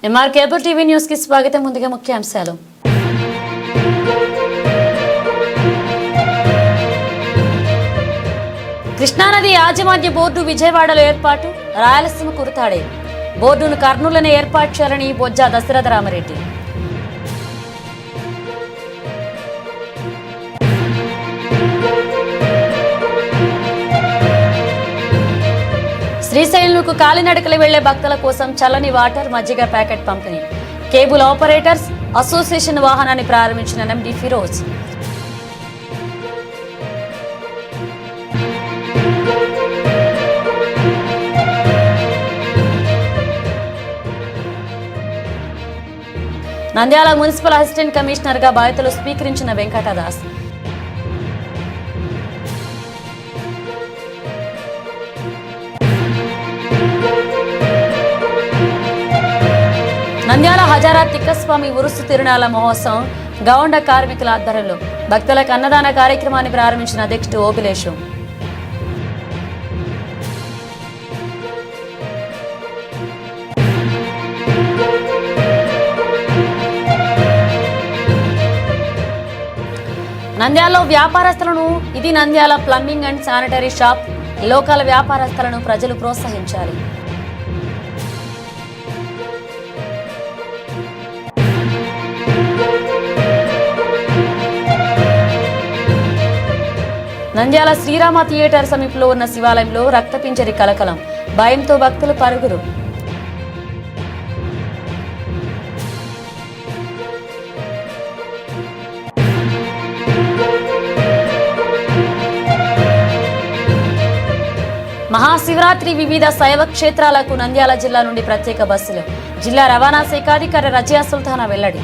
MR cable TV news కి స్వాగతం. ముందుగా ముఖ్యాంశాలు. కృష్ణానది యాజమాన్య బోర్డు విజయవాడలో ఏర్పాటు, రాయలసీమ కురుతాడే. బోర్డును కర్నూలులోనే ఏర్పాటు చేయాలని బొజ్జా దశరథ రామరెడ్డి. శ్రీశైలంకు కాలినడకలు వెళ్లే భక్తుల కోసం చల్లని వాటర్, మజ్జిగ ప్యాకెట్ పంపిణీ. కేబుల్ ఆపరేటర్స్ అసోసియేషన్ వాహనాన్ని ప్రారంభించిన MD Firoz. Nandyal municipal assistant commissioner గా బాధ్యతలు స్వీకరించిన వెంకటదాస్. నంద్యాల హజారా తిక్కస్వామి ఉరుసు తిరునాళ్ల మహోత్సవం గౌండ కార్మికుల ఆధ్వర్యంలో భక్తులకు అన్నదాన కార్యక్రమాన్ని ప్రారంభించిన అధ్యక్షుడు ఓబిలేషు. నంద్యాలలో వ్యాపారస్తులను ఇది Nandyal plumbing and sanitary shop local వ్యాపారస్తులను ప్రజలు ప్రోత్సహించాలి. నంద్యాల శ్రీరామ థియేటర్ సమీపంలో ఉన్న శివాలయంలో రక్తపింజరి కలకలం, భయంతో భక్తులు పరుగురు. మహాశివరాత్రి వివిధ శైవ క్షేత్రాలకు నంద్యాల జిల్లా నుండి ప్రత్యేక బస్సులు. జిల్లా రవాణా శాఖ అధికారి రజియా సుల్తానా వెల్లడి.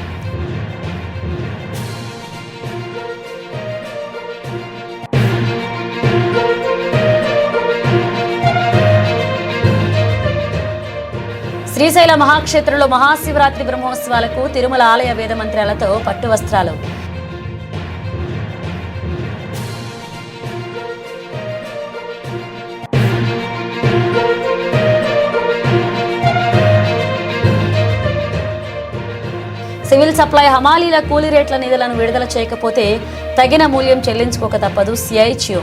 శ్రీశైల మహాక్షేత్రంలో మహాశివరాత్రి బ్రహ్మోత్సవాలకు తిరుమల ఆలయ వేద మంత్రాలతో పట్టు వస్త్రాలు. సివిల్ సప్లై హమాలీల కూలీ రేట్ల నిధులను విడుదల చేయకపోతే తగిన మూల్యం చెల్లించుకోక తప్పదు సిఐటియు.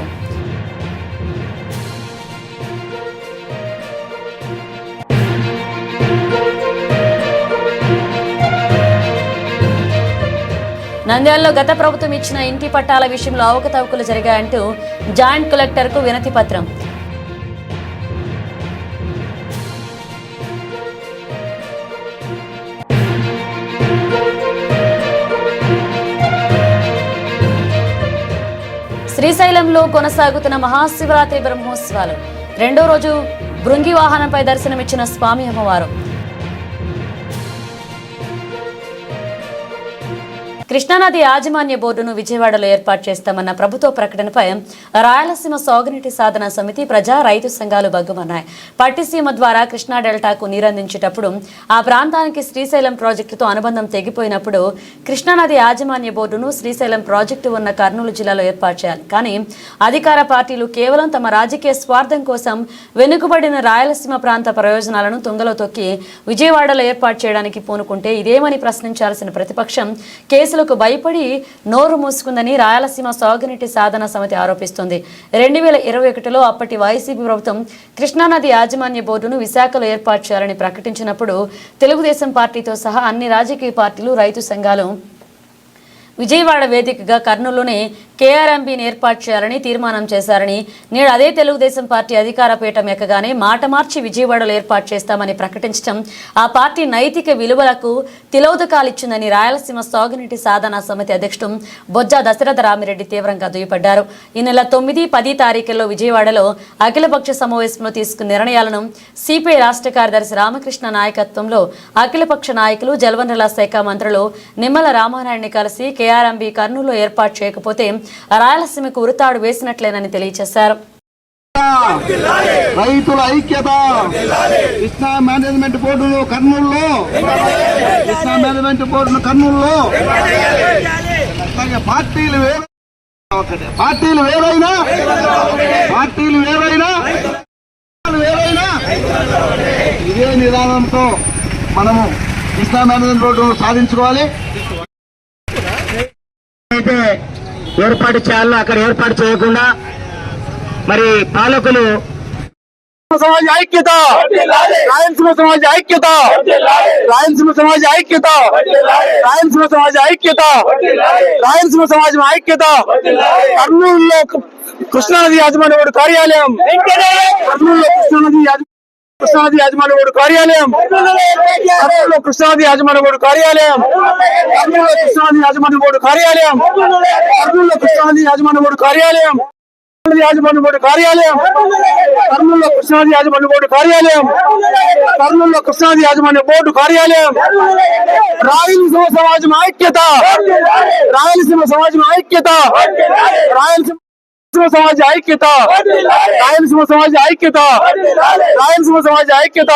నంద్యాలలో గత ప్రభుత్వం ఇచ్చిన ఇంటి పట్టాల విషయంలో అవకతవకలు జరిగాయంటూ జాయింట్ కలెక్టర్కు వినతి పత్రం. శ్రీశైలంలో కొనసాగుతున్న మహాశివరాత్రి బ్రహ్మోత్సవాలు రెండో రోజు భృంగి వాహనంపై దర్శనమిచ్చిన స్వామి అమ్మవారు. కృష్ణానది యాజమాన్య బోర్డును విజయవాడలో ఏర్పాటు చేస్తామన్న ప్రభుత్వ ప్రకటనపై రాయలసీమ సాగునీటి సాధన సమితి, ప్రజా రైతు సంఘాలు బగ్గుమన్నాయి. పట్టిసీమ ద్వారా కృష్ణా డెల్టాకు నీరందించేటప్పుడు ఆ ప్రాంతానికి శ్రీశైలం ప్రాజెక్టుతో అనుబంధం తెగిపోయినప్పుడు కృష్ణానది యాజమాన్య బోర్డును శ్రీశైలం ప్రాజెక్టు ఉన్న కర్నూలు జిల్లాలో ఏర్పాటు చేయాలి. కానీ అధికార పార్టీలు కేవలం తమ రాజకీయ స్వార్థం కోసం వెనుకబడిన రాయలసీమ ప్రాంత ప్రయోజనాలను తుంగలో తొక్కి విజయవాడలో ఏర్పాటు చేయడానికి పూనుకుంటే ఇదేమని ప్రశ్నించాల్సిన ప్రతిపక్షం కేసులకు భయపడి నోరు మూసుకుందని రాయలసీమ సాగునీటి సాధన సమితి ఆరోపిస్తుంది. 2021లో అప్పటి వైసీపీ ప్రభుత్వం కృష్ణానది యాజమాన్య బోర్డును విశాఖలో ఏర్పాటు చేయాలని ప్రకటించినప్పుడు తెలుగుదేశం పార్టీతో సహా అన్ని రాజకీయ పార్టీలు, రైతు సంఘాలు విజయవాడ వేదికగా కర్నూలులోనే కేఆర్ఎంబీని ఏర్పాటు చేయాలని తీర్మానం చేశారని, నేడు అదే తెలుగుదేశం పార్టీ అధికార పీఠం ఎక్కగానే మాట మార్చి విజయవాడలో ఏర్పాటు చేస్తామని ప్రకటించడం ఆ పార్టీ నైతిక విలువలకు తిలోదకాలిచ్చిందని రాయలసీమ సాగునీటి సాధన సమితి అధ్యక్షుడు బొజ్జా దశరథ రామిరెడ్డి తీవ్రంగా దుయ్యబడ్డారు. ఈ నెల 9, 10 తారీఖుల్లో విజయవాడలో అఖిలపక్ష సమావేశంలో తీసుకున్న నిర్ణయాలను సిపిఐ రాష్ట్ర కార్యదర్శి రామకృష్ణ నాయకత్వంలో అఖిలపక్ష నాయకులు, జలవనరుల శాఖ మంత్రులు నిమ్మల రామానాయుడిని కలిసి కేఆర్ఎంబీ కర్నూలులో ఏర్పాటు చేయకపోతే రాయలసీమకు ఉరితాడు వేసినట్లేనని తెలియజేశారు. రైతుల ఐక్యత. కృష్ణా మేనేజ్మెంట్ బోర్డును కర్నూలులో, కృష్ణా మేనేజ్మెంట్ బోర్డును కర్నూలులో పార్టీలు వేరైనా ఇదే నిదానంతో మనము కృష్ణా మేనేజ్మెంట్ బోర్డును సాధించుకోవాలి. అయితే ఏర్పాటు చేయాలో అక్కడ ఏర్పాటు చేయకుండా మరి పాలకులు సమాజ ఐక్యత, రాయలసీమ సమాజ ఐక్యత, రాయలసీమ సమాజ ఐక్యత, రాయలసీమ సమాజ ఐక్యత, రాయలసీమ సమాజం ఐక్యత. కర్నూలులో కృష్ణానది యాజమాన్య బోర్డు కార్యాలయం, కర్నూలులో కృష్ణానది యాజమాన్య బోర్డు కార్యాలయం, కర్నూలులో కృష్ణానది యాజమాన్య బోర్డు కార్యాలయం, కర్నూలులో కృష్ణానది యాజమాన్య బోర్డు కార్యాలయం, కర్నూలులో కృష్ణానది యాజమాన్య బోర్డు కార్యాలయం, యాజమాన్య బోర్డు కార్యాలయం, కర్నూలులో కృష్ణానది యాజమాన్య బోర్డు కార్యాలయం, కర్నూలులో కృష్ణానది యాజమాన్య బోర్డు కార్యాలయం. రాయలసీమ సమాజం ఐక్యత, రాయలసీమ సమాజం ఐక్యత, రాయలసీమ సమాజ ఐక్యత, రాయలసీమ సమాజ ఐక్యత, రాయలసీమ సమాజ ఐక్యత,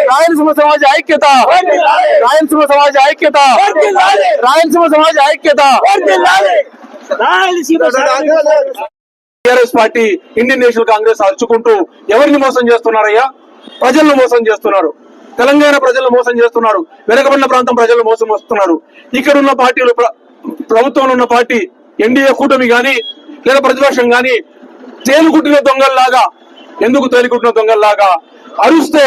రాయలసీమ సమాజ ఐక్యత, రాయలసీమ సమాజ ఐక్యత, రాయలసీమ సమాజ ఐక్యత. TRS party, Indian National Congress అరుచుకుంటూ ఎవరిని మోసం చేస్తున్నారయ్యా? ప్రజలను మోసం చేస్తున్నారు. తెలంగాణ ప్రజలను మోసం చేస్తున్నారు. వెనుకబడిన ప్రాంతం ప్రజలను మోసం వస్తున్నారు. ఇక్కడ ఉన్న పార్టీలు, ప్రభుత్వంలో ఉన్న పార్టీ ఎన్డీఏ కూటమి గాని లేదా ప్రతిపక్షం గాని తేలుకుట్టిన దొంగల్లాగా, ఎందుకు తేలుకుట్టిన దొంగల్లాగా అరుస్తే,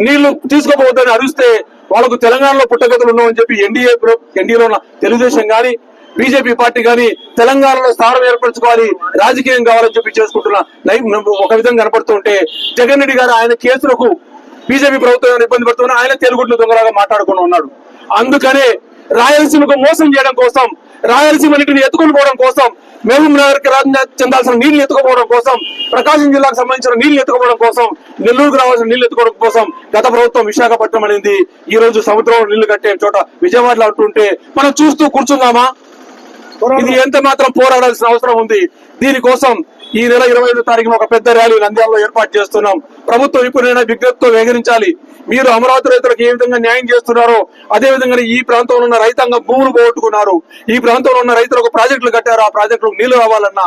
నీళ్లు తీసుకోబోద్దని అరుస్తే వాళ్ళకు తెలంగాణలో పుట్టగతులు ఉన్నామని చెప్పి ఎన్డీఏలో ఉన్న తెలుగుదేశం గాని బీజేపీ పార్టీ గాని తెలంగాణలో స్థానం ఏర్పరచుకోవాలి, రాజకీయం కావాలని చెప్పి చేసుకుంటున్న ఒక విధంగా కనపడుతుంటే, జగన్ రెడ్డి గారు ఆయన కేసులకు బీజేపీ ప్రభుత్వం ఇబ్బంది పడుతున్నా ఆయన తెలుగుడ్లు దొంగలాగా మాట్లాడుకుని ఉన్నాడు. అందుకనే రాయలసీమకు మోసం చేయడం కోసం, రాయలసీమ నీటిని ఎత్తుకుని పోవడం కోసం, మహబూబ్ నగర్ కి చెందాల్సిన నీళ్లు ఎత్తుకోవడం కోసం, ప్రకాశం జిల్లాకు సంబంధించిన నీళ్లు ఎత్తుకోవడం కోసం, నెల్లూరుకు రావాల్సిన నీళ్లు ఎత్తుకోవడం కోసం గత ప్రభుత్వం విశాఖపట్నం అనేది ఈ రోజు సముద్రంలో నీళ్లు కట్టే చోట విజయవాడలో అంటుంటే మనం చూస్తూ కూర్చుందామా? ఇది ఎంత మాత్రం పోరాడాల్సిన అవసరం ఉంది. దీనికోసం ఈ నెల 25వ తారీఖున ఒక పెద్ద ర్యాలీ నంద్యాలలో ఏర్పాటు చేస్తున్నాం. ప్రభుత్వం ఇప్పుడైనా విజ్ఞప్తితో వ్యవహరించాలి. మీరు అమరావతి రైతులకు ఏ విధంగా న్యాయం చేస్తున్నారో అదే విధంగా ఈ ప్రాంతంలో ఉన్న రైతాంగం భూములు పోగొట్టుకున్నారు. ఈ ప్రాంతంలో ఉన్న రైతులకు ప్రాజెక్టులు కట్టారు. ఆ ప్రాజెక్టులకు నీళ్లు రావాలన్నా,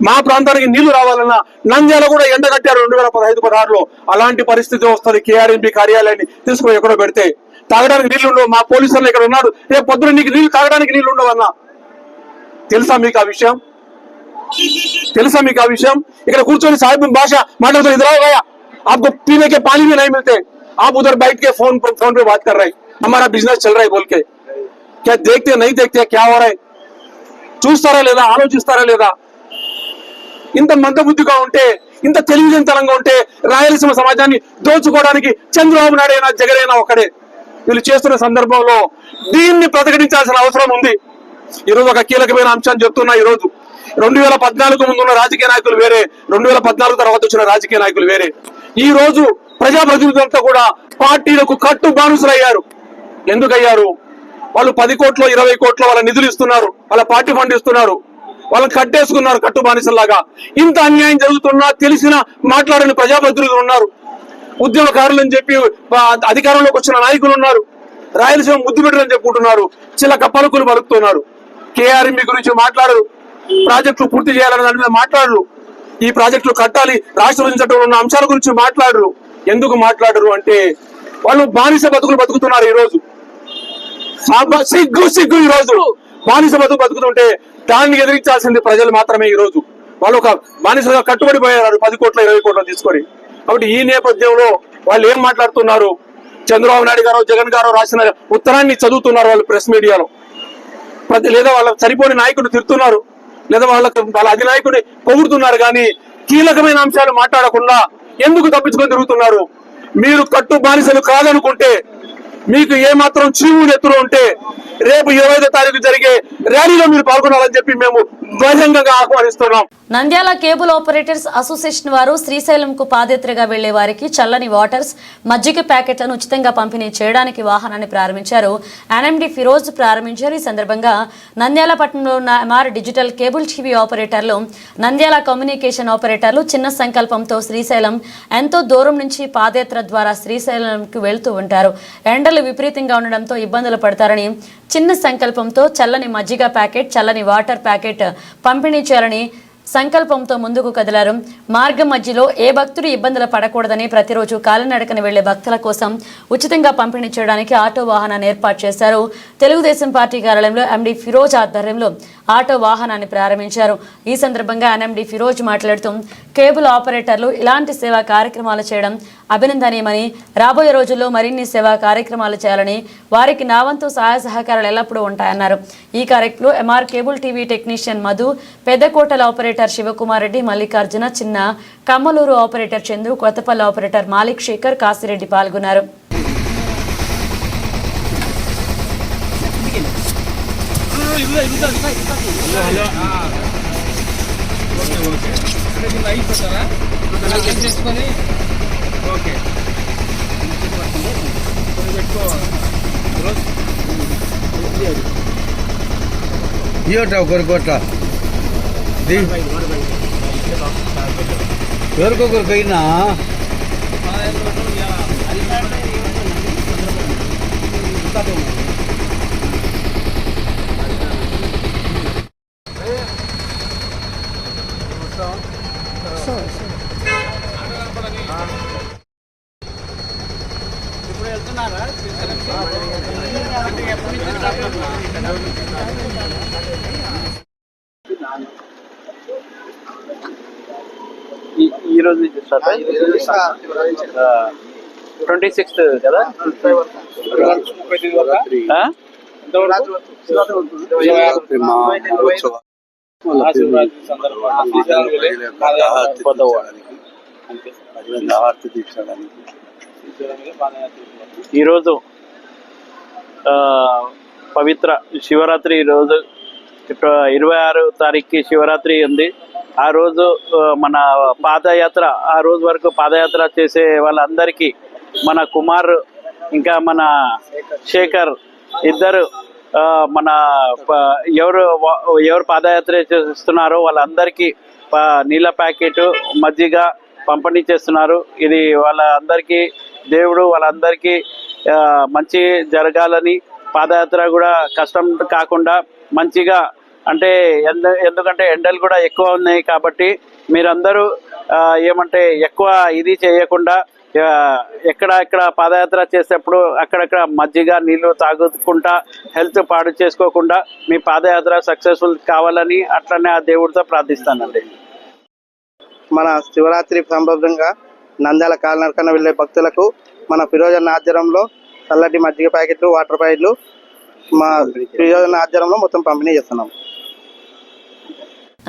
మా ప్రాంతానికి నీళ్లు రావాలన్నా నంద్యాల కూడా ఎండ కట్టారు 2015-16లో. అలాంటి పరిస్థితి వస్తుంది. కేఆర్ఎంపీ కార్యాలయాన్ని తీసుకుని ఎక్కడో పెడితే తాగడానికి నీళ్లు ఉండవు. మా పోలీసులు ఇక్కడ ఉన్నాడు, రేపు పొద్దున నీకు నీళ్లు తాగడానికి నీళ్లు ఉండవన్నా. తెలుసా మీకు ఆ విషయం? తెలుసా మీకు ఆ విషయం? ఇక్కడ కూర్చొని సాహిబ్ భాష మాట్లాడుతున్నారు. इधर आओ भैया, आपको पीने के पानी भी नहीं मिलते, आप उधर बैठ के फोन पे बात कर रहे हैं, हमारा बिजनेस चल रहा है बोल के. क्या देखते नहीं देखते क्या हो रहा है? చూస్తారా లేదా? ఆలోచిస్తారా లేదా? ఇంత మందబుద్ధిగా ఉంటే, ఇంత తెలివితనంగా ఉంటే రాయలసీమ సమాజాన్ని దోచుకోవడానికి చంద్రబాబు నాయుడు అయినా జగన్ అయినా ఒకడే. వీళ్ళు చేస్తున్న సందర్భంలో దీన్ని ప్రతిఘటించాల్సిన అవసరం ఉంది. ఈరోజు ఒక కీలకమైన అంశాన్ని చెప్తున్నా. ఈ రోజు 2014 ముందు ఉన్న రాజకీయ నాయకులు వేరే, 2014 తర్వాత వచ్చిన రాజకీయ నాయకులు వేరే. ఈ రోజు ప్రజాప్రతినిధులంతా కూడా పార్టీలకు కట్టు బానిసలయ్యారు. ఎందుకయ్యారు? వాళ్ళు 10 కోట్లు 20 కోట్లు వాళ్ళ నిధులు ఇస్తున్నారు, వాళ్ళ పార్టీ ఫండ్ ఇస్తున్నారు, వాళ్ళని కట్టేసుకున్నారు కట్టు బానిసల్లాగా. ఇంత అన్యాయం జరుగుతున్నా తెలిసిన మాట్లాడని ప్రజాప్రతినిధులు ఉన్నారు. ఉద్యమకారులని చెప్పి అధికారంలోకి వచ్చిన నాయకులు ఉన్నారు. రాయలసీమ ముద్దు పెట్టని చెప్పుకుంటున్నారు. చిలక పలుకులు పలుకుతున్నారు. కేఆర్ఎంపీ గురించి మాట్లాడరు, ప్రాజెక్టులు పూర్తి చేయాలని దాని మీద మాట్లాడరు, ఈ ప్రాజెక్టులు కట్టాలి, రాష్ట్ర విభజన చట్టంలో ఉన్న అంశాల గురించి మాట్లాడరు. ఎందుకు మాట్లాడరు అంటే వాళ్ళు బానిస బతుకులు బతుకుతున్నారు. ఈ రోజు సిగ్గు ఈ రోజు బానిస బతుకుతుంటే దాన్ని ఎదిరించాల్సింది ప్రజలు మాత్రమే. ఈ రోజు వాళ్ళు ఒక బానిసగా కట్టుబడిపోయారు 10 కోట్ల 20 కోట్ల తీసుకొని. కాబట్టి ఈ నేపథ్యంలో వాళ్ళు ఏం మాట్లాడుతున్నారు? చంద్రబాబు నాయుడు గారు, జగన్ గారు రాసిన ఉత్తరాన్ని చదువుతున్నారు వాళ్ళు ప్రెస్ మీడియాలో. లేదా వాళ్ళ సరిపోని నాయకుడు తిడుతున్నారు, లేదా వాళ్ళ అధినాయకుడిని పొగుడుతున్నారు. కానీ కీలకమైన అంశాలు మాట్లాడకుండా ఎందుకు తప్పించుకొని తిరుగుతున్నారు? మీరు కట్టు బానిసలు కాదనుకుంటే, మీకు ఏమాత్రం చీము నెత్తులు ఉంటే రేపు 25వ తారీఖు జరిగే ర్యాలీలో మీరు పాల్గొనాలని చెప్పి మేము బహిరంగంగా ఆహ్వానిస్తున్నాం. నంద్యాల కేబుల్ ఆపరేటర్స్ అసోసియేషన్ వారు శ్రీశైలంకు పాదయాత్రగా వెళ్లే వారికి చల్లని వాటర్స్, మజ్జిగ ప్యాకెట్లను ఉచితంగా పంపిణీ చేయడానికి వాహనాన్ని ప్రారంభించారు. ఎన్ఎండి ఫిరోజ్ ప్రారంభించారు. ఈ సందర్భంగా నంద్యాల పట్టణంలో ఉన్న ఎంఆర్ డిజిటల్ కేబుల్ టీవీ ఆపరేటర్లు, నంద్యాల కమ్యూనికేషన్ ఆపరేటర్లు చిన్న సంకల్పంతో శ్రీశైలం ఎంతో దూరం నుంచి పాదయాత్ర ద్వారా శ్రీశైలంకు వెళ్తూ ఉంటారు. ఎండలు విపరీతంగా ఉండడంతో ఇబ్బందులు పడతారని చిన్న సంకల్పంతో చల్లని మజ్జిగ ప్యాకెట్, చల్లని వాటర్ ప్యాకెట్ పంపిణీ చేయాలని సంకల్పంతో ముందుకు కదిలారు. మార్గం మధ్యలో ఏ భక్తుడు ఇబ్బందులు పడకూడదని ప్రతిరోజు కాలినడకన వెళ్లే భక్తుల కోసం ఉచితంగా పంపిణీ చేయడానికి ఆటో వాహనాన్ని ఏర్పాటు చేశారు. తెలుగుదేశం పార్టీ కార్యాలయంలో ఎండి ఫిరోజ్ ఆధ్వర్యంలో ఆటో వాహనాన్ని ప్రారంభించారు. ఈ సందర్భంగా ఎన్ఎండి ఫిరోజ్ మాట్లాడుతూ కేబుల్ ఆపరేటర్లు ఇలాంటి సేవా కార్యక్రమాలు చేయడం అభినందనీయమని, రాబోయే రోజుల్లో మరిన్ని సేవా కార్యక్రమాలు చేయాలని, వారికి నా వంతు సహాయ సహకారాలు ఎల్లప్పుడూ ఉంటాయన్నారు. ఈ కార్యక్రమంలో MR cable TV technician Madhu, Peddakotala operator Shivakumar Reddy, Mallikarjuna, Chinna Kammaluru operator Chandu, Kothapalli operator Malik Shekhar, Kasireddy పాల్గొన్నారు. ఒకరికొట్ల ఎవరికొకరికైనా ఈ రోజు 26th కదా. ఈరోజు పవిత్ర శివరాత్రి. ఈరోజు 26వ తారీఖుకి శివరాత్రి ఉంది. ఆ రోజు మన పాదయాత్ర, ఆ రోజు వరకు పాదయాత్ర చేసే వాళ్ళందరికీ మన కుమార్ ఇంకా మన శేఖర్ ఇద్దరు మన ఎవరు పాదయాత్ర చేస్తున్నారో వాళ్ళందరికీ నీళ్ళ ప్యాకెట్, మజ్జిగ పంపిణీ చేస్తున్నారు. ఇది వాళ్ళందరికీ దేవుడు వాళ్ళందరికీ మంచి జరగాలని, పాదయాత్ర కూడా కష్టం కాకుండా మంచిగా, అంటే ఎందుకంటే ఎండలు కూడా ఎక్కువ ఉన్నాయి కాబట్టి మీరందరూ ఏమంటే ఎక్కువ ఇది చేయకుండా ఎక్కడ పాదయాత్ర చేసేటప్పుడు అక్కడక్కడ మజ్జిగ నీళ్లు తాగుకుంటా హెల్త్ పాడు చేసుకోకుండా మీ పాదయాత్ర సక్సెస్ఫుల్ కావాలని అట్లనే ఆ దేవుడితో ప్రార్థిస్తానండి. మన శివరాత్రి సందర్భంగా నంద్యాల కాలినడకన వెళ్ళే భక్తులకు మన ఫిరోజన్న ఆధ్వర్యంలో చల్లటి మజ్జిగ ప్యాకెట్లు, వాటర్ ప్యాకెట్లు మా ఫిరోజన్న ఆధ్వర్యంలో మొత్తం పంపిణీ చేస్తున్నాం.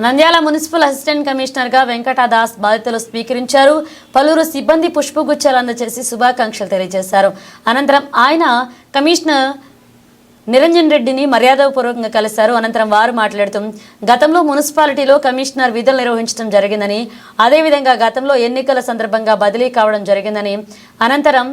నంద్యాల మున్సిపల్ అసిస్టెంట్ కమిషనర్ గా వెంకటదాస్ బాధ్యతలు స్వీకరించారు. పలువురు సిబ్బంది పుష్పగుచ్చాలు అందజేసి శుభాకాంక్షలు తెలియజేశారు. అనంతరం ఆయన కమిషనర్ నిరంజన్ రెడ్డిని మర్యాదపూర్వకంగా కలిశారు. అనంతరం వారు మాట్లాడుతూ గతంలో మున్సిపాలిటీలో కమిషనర్ విధులు నిర్వహించడం జరిగిందని, అదేవిధంగా గతంలో ఎన్నికల సందర్భంగా బదిలీ కావడం జరిగిందని, అనంతరం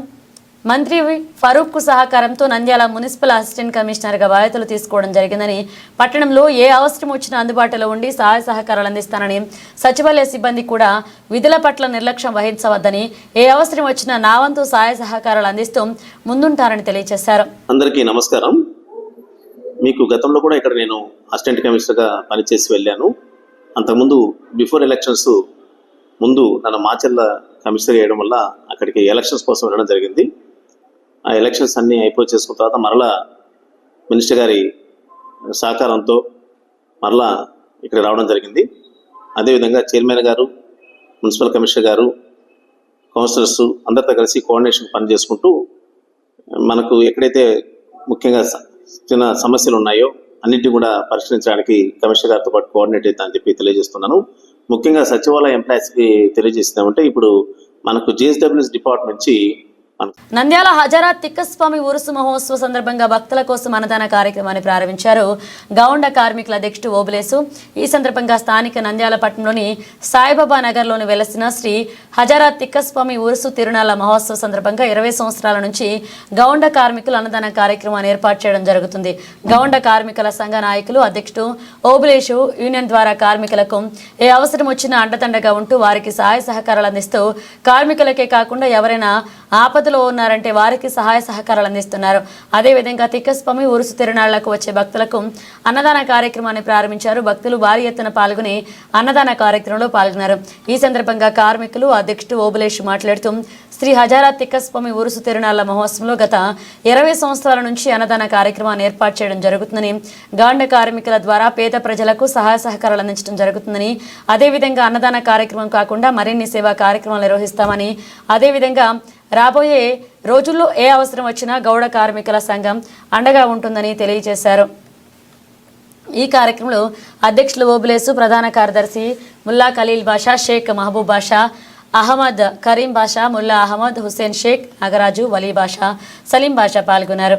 మంత్రి ఫరూక్ సహకారంతో నంద్యాల మున్సిపల్ అసిస్టెంట్ కమిషనర్గా బాధ్యతలు తీసుకోవడం జరిగిందని, పట్టణంలో ఏ అవసరం వచ్చినా అందుబాటులో ఉండి సహాయ సహకారాలు అందిస్తానని, సచివాలయ సిబ్బంది కూడా విధుల పట్ల నిర్లక్ష్యం వహించవద్దని, ఏ అవసరం వచ్చినా నా వంతు సహాయ సహకారాలు అందిస్తూ ముందుంటారని తెలియజేశారు. అందరికీ నమస్కారం. మీకు గతంలో కూడా ఇక్కడ నేను అసిస్టెంట్ కమిషనర్గా పనిచేసి వెళ్ళాను. అంతకుముందు బిఫోర్ ఎలక్షన్స్ ముందు నన్ను మాచర్ల కమిషనర్ చేయడం వల్ల అక్కడికి ఎలక్షన్స్ కోసం వెళ్ళడం జరిగింది. ఆ ఎలక్షన్స్ అన్నీ అయిపోయి చేసుకున్న తర్వాత మరలా మినిస్టర్ గారి సహకారంతో మరలా ఇక్కడ రావడం జరిగింది. అదేవిధంగా చైర్మన్ గారు, మున్సిపల్ కమిషనర్ గారు, కౌన్సిలర్స్ అందరితో కలిసి కోఆర్డినేషన్ పని చేసుకుంటూ మనకు ఎక్కడైతే ముఖ్యంగా చిన్న సమస్యలు ఉన్నాయో అన్నింటినీ కూడా పరిష్కరించడానికి కమిషనర్ గారితో పాటు కోఆర్డినేట్ అవుతామని చెప్పి తెలియజేస్తున్నాను. ముఖ్యంగా సచివాలయ ఎంప్లాయీస్కి తెలియజేస్తామంటే ఇప్పుడు మనకు జిఎస్డబ్ల్యూఎస్ డిపార్ట్మెంట్ నుంచి నంద్యాల హజారా తిక్కస్వామి ఉరుసు మహోత్సవ సందర్భంగా భక్తుల కోసం అన్నదాన కార్యక్రమాన్ని ప్రారంభించారు గౌండ కార్మికుల అధ్యక్షుడు ఓబులేసు. ఈ సందర్భంగా స్థానిక నంద్యాల పట్టణంలోని సాయిబాబా నగర్లోని వెలసిన శ్రీ హజారా తిక్కస్వామి ఉరుసు తిరునాళ్ల మహోత్సవ సందర్భంగా 20 సంవత్సరాల నుంచి గౌండ కార్మికులు అన్నదాన కార్యక్రమాన్ని ఏర్పాటు చేయడం జరుగుతుంది. గౌండ కార్మికుల సంఘ నాయకులు అధ్యక్షుడు ఓబులేసు యూనియన్ ద్వారా కార్మికులకు ఏ అవసరం వచ్చినా అండదండగా ఉంటూ వారికి సహాయ సహకారాలు అందిస్తూ కార్మికులకే కాకుండా ఎవరైనా ఆపదలో ఉన్నారంటే వారికి సహాయ సహకారాలు అందిస్తున్నారు. అదేవిధంగా తిక్కస్వామి ఉరుసు తిరునాళ్లకు వచ్చే భక్తులకు అన్నదాన కార్యక్రమాన్ని ప్రారంభించారు. భక్తులు భారీ ఎత్తున పాల్గొని అన్నదాన కార్యక్రమంలో పాల్గొన్నారు. ఈ సందర్భంగా కార్మికులు అధ్యక్షుడు ఓబులేష్ మాట్లాడుతూ శ్రీ హజారా తిక్కస్వామి ఉరుసు తిరునాళ్ల మహోత్సవంలో గత 20 సంవత్సరాల నుంచి అన్నదాన కార్యక్రమాన్ని ఏర్పాటు చేయడం జరుగుతుందని, గాండ కార్మికుల ద్వారా పేద ప్రజలకు సహాయ సహకారాలు అందించడం జరుగుతుందని, అదేవిధంగా అన్నదాన కార్యక్రమం కాకుండా మరిన్ని సేవా కార్యక్రమాలు నిర్వహిస్తామని, అదేవిధంగా రాబోయే రోజుల్లో ఏ అవసరం వచ్చినా గౌడ కార్మికుల సంఘం అండగా ఉంటుందని తెలియజేశారు. ఈ కార్యక్రమంలో అధ్యక్షులు ఓబులేసు, ప్రధాన కార్యదర్శి ముల్లా ఖలీల్ బాషా, షేక్ మహబూబ్ బాషా, అహ్మద్ కరీం బాషా, ముల్లా అహ్మద్, హుసేన్ షేక్, నాగరాజు, వలీ బాషా, సలీం బాషా పాల్గొన్నారు.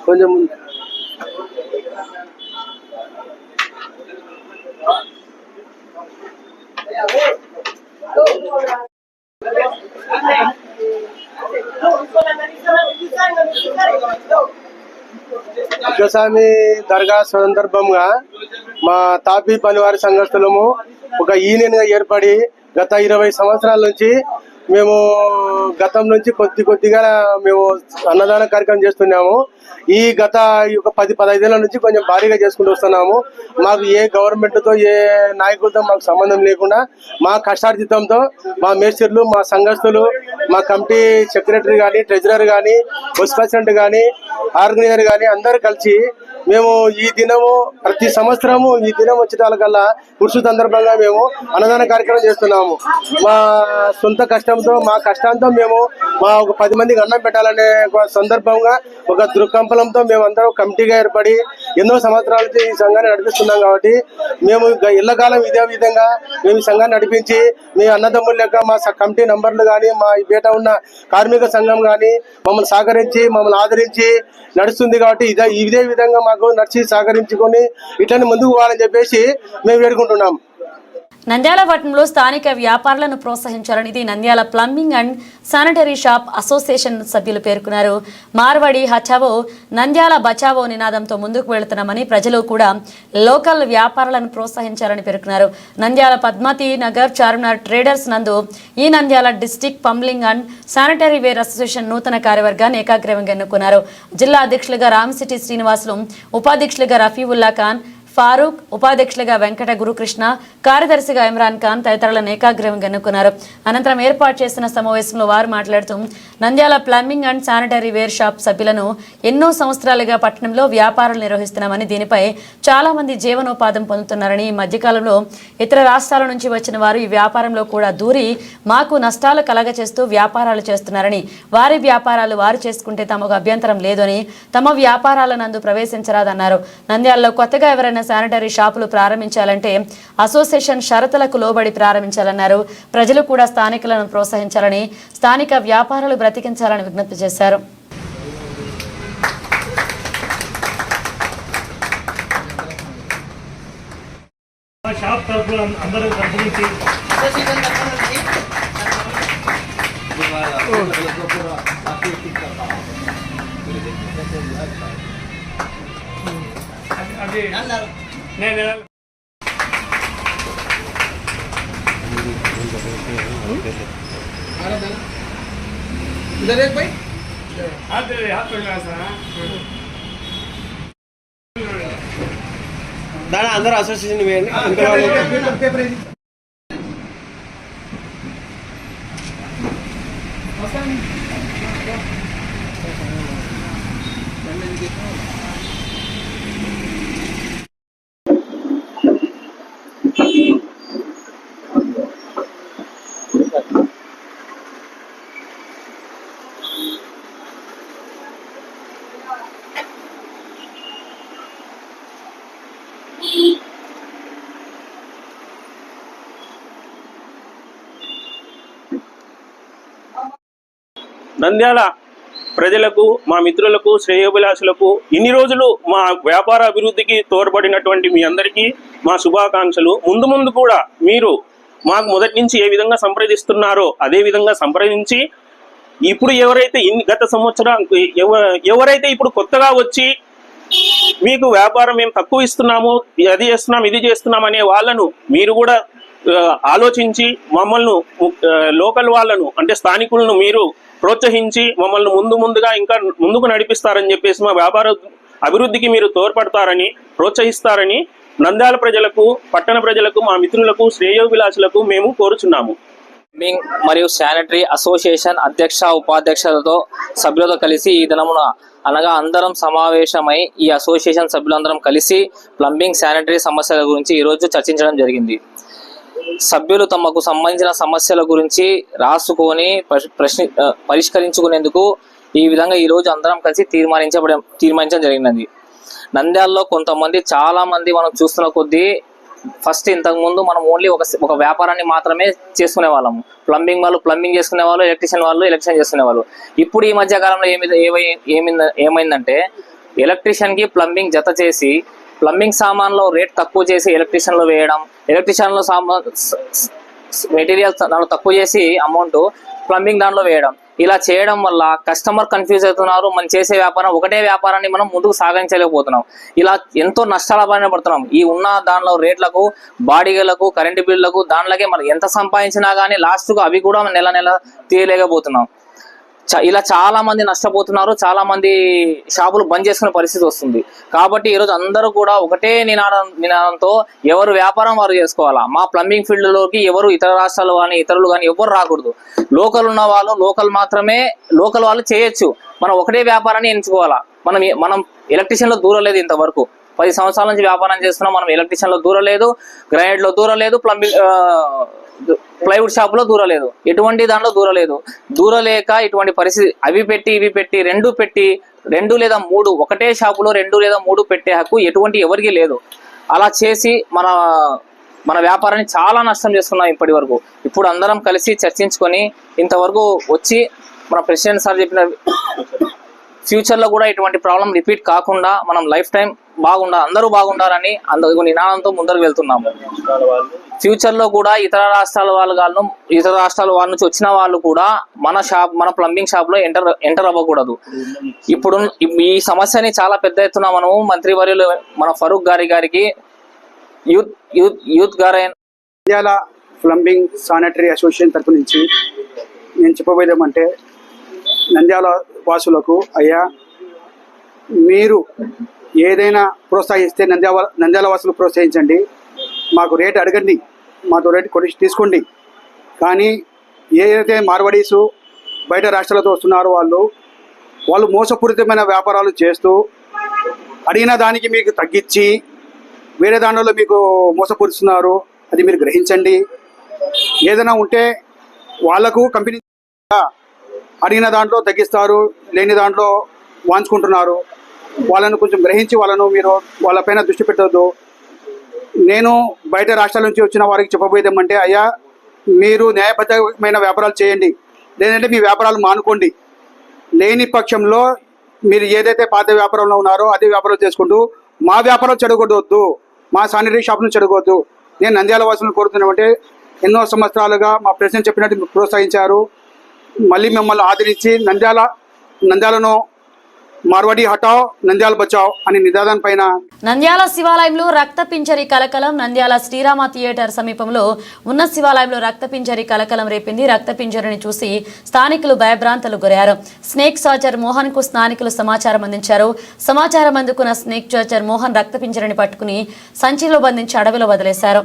కొంచెం తిక్కస్వామి దర్గా సందర్భంగా మా తాపీ పనివారి సంఘస్థులము ఒక యూనియన్ గా ఏర్పడి గత 20 సంవత్సరాల నుంచి మేము గతం నుంచి కొద్దిగా మేము అన్నదాన కార్యక్రమం చేస్తున్నాము. ఈ గత 10-15 ఏళ్ల నుంచి కొంచెం భారీగా చేసుకుంటూ వస్తున్నాము. మాకు ఏ గవర్నమెంట్ తో ఏ నాయకులతో మాకు సంబంధం లేకుండా మా కష్టార్జితంతో మా మేస్త్రులు, మా సంఘస్థులు, మా కమిటీ సెక్రటరీ కానీ, ట్రెజరర్ కానీ, వైస్ ప్రెసిడెంట్ కానీ, ఆర్గనైజర్ కానీ అందరూ కలిసి మేము ఈ దినము ప్రతి సంవత్సరము ఈ దినం వచ్చేటాలకల్లా ఉరుసు సందర్భంగా మేము అన్నదాన కార్యక్రమం చేస్తున్నాము. మా సొంత కష్టంతో, మా కష్టాంతో మేము మా ఒక 10 మందికి అన్నం పెట్టాలనే ఒక సందర్భంగా ఒక దృక్కంపలంతో మేము అందరం కమిటీగా ఏర్పడి ఎన్నో సంవత్సరాల నుంచి ఈ సంఘాన్ని నడిపిస్తున్నాం. కాబట్టి మేము ఇళ్లకాలం ఇదే విధంగా మేము ఈ సంఘాన్ని నడిపించి మీ అన్నదమ్ముల లెక్క మా కమిటీ నంబర్లు కానీ, మా బయట ఉన్న కార్మిక సంఘం కానీ మమ్మల్ని సహకరించి మమ్మల్ని ఆదరించి నడుస్తుంది. కాబట్టి ఇదే విధంగా మాకు నడిచి సహకరించుకొని ఇట్లనే ముందుకు పోవాలని చెప్పేసి మేము వేడుకుంటున్నాం. నంద్యాల పట్టణంలో స్థానిక వ్యాపారులను ప్రోత్సహించాలని ఇది Nandyal plumbing and sanitary shop association సభ్యులు పేర్కొన్నారు. మార్వాడి హచావో నంద్యాల బచావో నినాదంతో ముందుకు వెళుతున్నామని, ప్రజలు కూడా లోకల్ వ్యాపారులను ప్రోత్సహించాలని పేర్కొన్నారు. నంద్యాల పద్మావతి నగర్ చార్మినార్ ట్రేడర్స్ నందు ఈ Nandyal district plumbing and sanitary ware association నూతన కార్యవర్గాన్ని ఏకాగ్రీవంగా ఎన్నుకున్నారు. జిల్లా అధ్యక్షులుగా రామసిటీ శ్రీనివాసులు, ఉపాధ్యక్షులుగా రఫీవుల్లా ఖాన్, ఫారూక్, ఉపాధ్యక్షులుగా వెంకట గురుకృష్ణ, కార్యదర్శిగా ఇమ్రాన్ ఖాన్ తదితరులను ఏకాగ్రీవంగా ఎన్నుకున్నారు. అనంతరం ఏర్పాటు చేసిన సమావేశంలో వారు మాట్లాడుతూ Nandyal plumbing and sanitary ware shop సభ్యులను ఎన్నో సంవత్సరాలుగా పట్టణంలో వ్యాపారాలు నిర్వహిస్తున్నామని, దీనిపై చాలా మంది జీవనోపాధి పొందుతున్నారని, ఈ మధ్యకాలంలో ఇతర రాష్ట్రాల నుంచి వచ్చిన వారు ఈ వ్యాపారంలో కూడా దూరి మాకు నష్టాలు కలగచేస్తూ వ్యాపారాలు చేస్తున్నారని, వారి వ్యాపారాలు వారు చేసుకుంటే తమకు అభ్యంతరం లేదని, తమ వ్యాపారాల నందు ప్రవేశించరాదన్నారు. నంద్యాలలో కొత్తగా ఎవరైనా శానిటరీ షాపులు ప్రారంభించాలంటే అసోసియేషన్ షరతులకు లోబడి ప్రారంభించాలన్నారు. ప్రజలు కూడా స్థానికులను ప్రోత్సహించాలని, స్థానిక వ్యాపారాలు బ్రతికించాలని విజ్ఞప్తి చేశారు. इधर एक भाई దాని అందరూ అసోసియేషన్ వేయండి. నంద్యాల ప్రజలకు, మా మిత్రులకు, శ్రేయోభిలాషులకు ఇన్ని రోజులు మా వ్యాపార అభివృద్ధికి తోడ్పడినటువంటి మీ అందరికీ మా శుభాకాంక్షలు. ముందు ముందు కూడా మీరు మాకు మొదటి నుంచి ఏ విధంగా సంప్రదిస్తున్నారో అదే విధంగా సంప్రదించి ఇప్పుడు ఎవరైతే గత సంవత్సరం ఎవరైతే ఇప్పుడు కొత్తగా వచ్చి మీకు వ్యాపారం మేము తక్కువ ఇస్తున్నాము, అది చేస్తున్నాం, ఇది చేస్తున్నాం అనే వాళ్ళను మీరు కూడా ఆలోచించి మమ్మల్ని లోకల్ వాళ్ళను అంటే స్థానికులను మీరు ప్రోత్సహించి మమ్మల్ని ముందుగా ఇంకా ముందుకు నడిపిస్తారని చెప్పేసి మా వ్యాపార అభివృద్ధికి మీరు తోడ్పడతారని, ప్రోత్సహిస్తారని నంద్యాల ప్రజలకు, పట్టణ ప్రజలకు, మా మిత్రులకు, శ్రేయోభిలాషులకు మేము కోరుచున్నాము. మరియు శానిటరీ అసోసియేషన్ అధ్యక్ష, ఉపాధ్యక్షులతో సభ్యులతో కలిసి ఈ దినమున అనగా అందరం సమావేశమై ఈ అసోసియేషన్ సభ్యులందరం కలిసి ప్లంబింగ్, శానిటరీ సమస్యల గురించి ఈరోజు చర్చించడం జరిగింది. సభ్యులు తమకు సంబంధించిన సమస్యల గురించి రాసుకొని పరిష్కరించుకునేందుకు ఈ విధంగా ఈరోజు అందరం కలిసి తీర్మానించడం జరిగినది. నంద్యాలలో కొంతమంది, చాలా మంది మనం చూస్తున్న కొద్దీ ఫస్ట్ ఇంతకుముందు మనం ఓన్లీ ఒక వ్యాపారాన్ని మాత్రమే చేసుకునే వాళ్ళము. ప్లంబింగ్ వాళ్ళు ప్లంబింగ్ చేసుకునే వాళ్ళు, ఎలక్ట్రీషియన్ వాళ్ళు ఎలక్ట్రీషియన్ చేసుకునే వాళ్ళు. ఇప్పుడు ఈ మధ్య కాలంలో ఏమైందంటే ఎలక్ట్రీషియన్కి ప్లంబింగ్ జత చేసి ప్లంబింగ్ సామాన్లో రేట్ తక్కువ చేసి ఎలక్ట్రీషియన్లో వేయడం, ఎలక్ట్రీషియన్లో మెటీరియల్స్ దాంట్లో తక్కువ చేసి అమౌంట్ ప్లంబింగ్ దాంట్లో వేయడం. ఇలా చేయడం వల్ల కస్టమర్ కన్ఫ్యూజ్ అవుతున్నారు. మనం చేసే వ్యాపారం ఒకటే వ్యాపారాన్ని మనం ముందుకు సాగించలేకపోతున్నాం. ఇలా ఎంతో నష్టాల బారిన పడుతున్నాం. ఈ ఉన్న దానిలో రేట్లకు, బాడీలకు, కరెంటు బిల్లులకు, దానిలోకే మనం ఎంత సంపాదించినా కానీ లాస్ట్కు అవి కూడా నెల తీయలేకపోతున్నాం. ఇలా చాలా మంది నష్టపోతున్నారు. చాలా మంది షాపులు బంద్ చేసుకునే పరిస్థితి వస్తుంది. కాబట్టి ఈరోజు అందరూ కూడా ఒకటే నినాదంతో ఎవరు వ్యాపారం వారు చేసుకోవాలా. మా ప్లంబింగ్ ఫీల్డ్ లోకి ఎవరు ఇతర రాష్ట్రాలు కానీ ఇతరులు కానీ ఎవరు రాకూడదు. లోకల్ ఉన్న వాళ్ళు లోకల్ వాళ్ళు చేయొచ్చు. మనం ఒకటే వ్యాపారాన్ని ఎంచుకోవాలా. మనం ఎలక్ట్రీషియన్ లో దూరం లేదు. ఇంతవరకు 10 సంవత్సరాల నుంచి వ్యాపారం చేస్తున్నాం. మనం ఎలక్ట్రీషియన్ లో దూరం లేదు, గ్రానైట్ లో దూరం లేదు, ప్లైవుడ్ షాప్ లో దూరం లేదు, ఎటువంటి దాంట్లో దూరం లేదు. దూరలేక ఇటువంటి పరిస్థితి అవి పెట్టి ఇవి పెట్టి రెండు లేదా మూడు ఒకటే షాపులో 2 లేదా 3 పెట్టే హక్కు ఎవరికి లేదు. అలా చేసి మన వ్యాపారాన్ని చాలా నష్టం చేసుకున్నాం ఇప్పటి వరకు. ఇప్పుడు అందరం కలిసి చర్చించుకొని ఇంతవరకు వచ్చి మన ప్రెసిడెంట్ సార్ చెప్పిన ఫ్యూచర్లో కూడా ఇటువంటి ప్రాబ్లం రిపీట్ కాకుండా మనం లైఫ్ టైం అందరూ బాగుండాలని నినాదంతో ముందరకు వెళ్తున్నాము. ఫ్యూచర్లో కూడా ఇతర రాష్ట్రాల వాళ్ళ నుంచి వచ్చిన వాళ్ళు కూడా మన ప్లంబింగ్ షాప్ లో ఎంటర్ అవ్వకూడదు. ఇప్పుడు ఈ సమస్యని చాలా పెద్ద ఎత్తున మనము మంత్రివర్యులు మన ఫరూక్ గారికి యూత్ గారైన నంద్యాల ప్లంబింగ్ శానిటరీ అసోసియేషన్ తరపు నుంచి నేను చెప్పబోయేదేమంటే, నంద్యాల వాసులకు, అయ్యా మీరు ఏదైనా ప్రోత్సహిస్తే నంద్యాల వాసులు ప్రోత్సహించండి. మాకు రేట్ అడగండి, మాతో రేట్ కొట్టి తీసుకోండి. కానీ ఏదైతే మార్వడీసు బయట రాష్ట్రాలతో వస్తున్నారో వాళ్ళు మోసపూరితమైన వ్యాపారాలు చేస్తూ అడిగిన దానికి మీకు తగ్గించి వేరే దాంట్లో మీకు మోసపూరిస్తున్నారు. అది మీరు గ్రహించండి. ఏదైనా ఉంటే వాళ్లకు కంపెనీ అడిగిన దాంట్లో తగ్గిస్తారు, లేని దాంట్లో వాంచుకుంటున్నారు. వాళ్ళను కొంచెం గ్రహించి మీరు వాళ్ళపైన దృష్టి పెట్టవద్దు. నేను బయట రాష్ట్రాల నుంచి వచ్చిన వారికి చెప్పబోయేదేమంటే, అయ్యా మీరు న్యాయబద్ధమైన వ్యాపారాలు చేయండి, లేదంటే మీ వ్యాపారాలు మానుకోండి. లేని పక్షంలో మీరు ఏదైతే పాత వ్యాపారంలో ఉన్నారో అదే వ్యాపారం చేసుకుంటూ మా వ్యాపారం చెడగొట్టవద్దు, మా శానిటరీ షాప్ను చెడగొద్దు. నేను నంద్యాల వాసులను కోరుతున్నామంటే, ఎన్నో సంవత్సరాలుగా మా ప్రెసిడెంట్ చెప్పినట్టు ప్రోత్సహించారు. మళ్ళీ మిమ్మల్ని ఆదరించి నంద్యాలను మార్వాడి హటావ్ నంద్యాల బచావ్ అనే నినాదం పైన నంద్యాల శివాలయంలో రక్త పింజరి కలకలం. నంద్యాల శ్రీరామ థియేటర్ సమీపంలో ఉన్న శివాలయంలో రక్త పింజరి కలకలం రేపింది. రక్త పింజరిని చూసి స్థానికులు భయభ్రాంతులు గురయ్యారు. స్నేక్ సాచర్ మోహన్ కు స్థానికులు సమాచారం అందించారు. సమాచారం అందుకున్న స్నేక్ సాచర్ మోహన్ రక్త పింజరిని పట్టుకుని సంచిలో బంధించి అడవిలో వదిలేశారు.